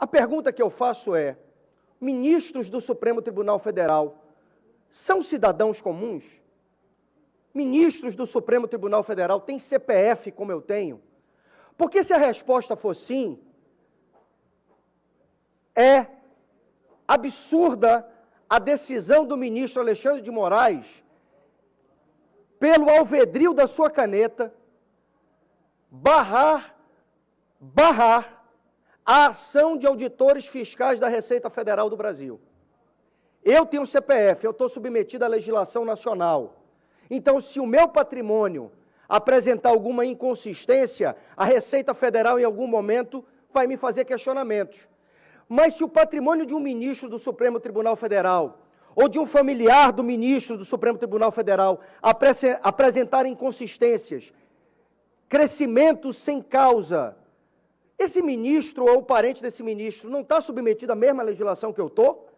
A pergunta que eu faço é: ministros do Supremo Tribunal Federal são cidadãos comuns? Ministros do Supremo Tribunal Federal têm CPF como eu tenho? Porque se a resposta for sim, é absurda a decisão do ministro Alexandre de Moraes, pelo alvedrio da sua caneta, barrar a ação de auditores fiscais da Receita Federal do Brasil. Eu tenho CPF, eu estou submetido à legislação nacional. Então, se o meu patrimônio apresentar alguma inconsistência, a Receita Federal, em algum momento, vai me fazer questionamentos. Mas se o patrimônio de um ministro do Supremo Tribunal Federal, ou de um familiar do ministro do Supremo Tribunal Federal, apresentar inconsistências, crescimento sem causa, esse ministro ou o parente desse ministro não está submetido à mesma legislação que eu estou?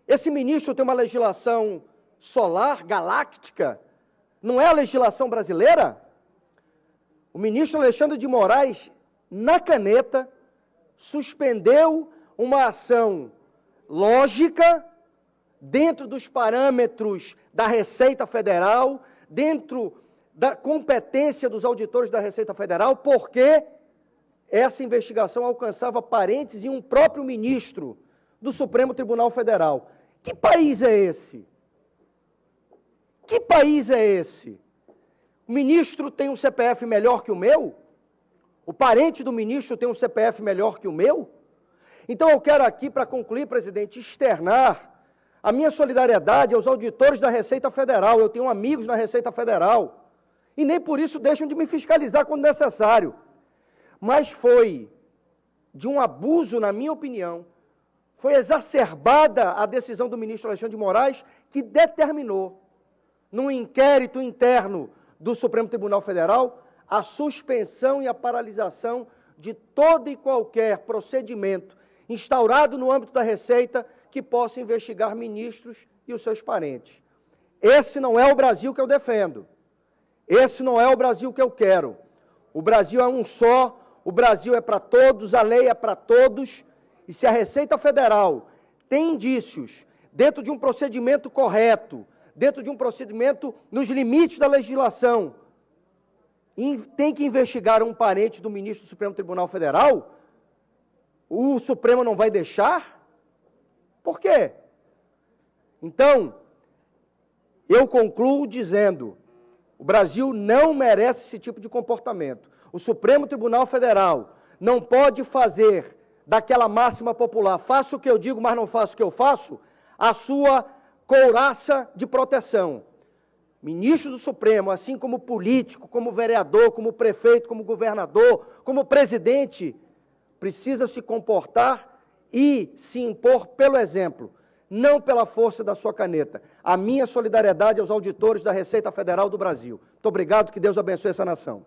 Esse ministro tem uma legislação solar, galáctica, não é a legislação brasileira? O ministro Alexandre de Moraes, na caneta, suspendeu uma ação lógica, dentro dos parâmetros da Receita Federal, dentro da competência dos auditores da Receita Federal, porque essa investigação alcançava parentes e um próprio ministro do Supremo Tribunal Federal. Que país é esse? Que país é esse? O ministro tem um CPF melhor que o meu? O parente do ministro tem um CPF melhor que o meu? Então eu quero aqui, para concluir, presidente, externar a minha solidariedade aos auditores da Receita Federal. Eu tenho amigos na Receita Federal e nem por isso deixam de me fiscalizar quando necessário. Mas foi de um abuso, na minha opinião, foi exacerbada a decisão do ministro Alexandre de Moraes, que determinou, num inquérito interno do Supremo Tribunal Federal, a suspensão e a paralisação de todo e qualquer procedimento instaurado no âmbito da Receita que possa investigar ministros e os seus parentes. Esse não é o Brasil que eu defendo. Esse não é o Brasil que eu quero. O Brasil é um só, o Brasil é para todos, a lei é para todos, e se a Receita Federal tem indícios, dentro de um procedimento correto, dentro de um procedimento nos limites da legislação, e tem que investigar um parente do ministro do Supremo Tribunal Federal, o Supremo não vai deixar? Por quê? Então, eu concluo dizendo, o Brasil não merece esse tipo de comportamento. O Supremo Tribunal Federal não pode fazer daquela máxima popular, faço o que eu digo, mas não faço o que eu faço, a sua couraça de proteção. Ministro do Supremo, assim como político, como vereador, como prefeito, como governador, como presidente, precisa se comportar e se impor pelo exemplo, não pela força da sua caneta. A minha solidariedade aos auditores da Receita Federal do Brasil. Muito obrigado, que Deus abençoe essa nação.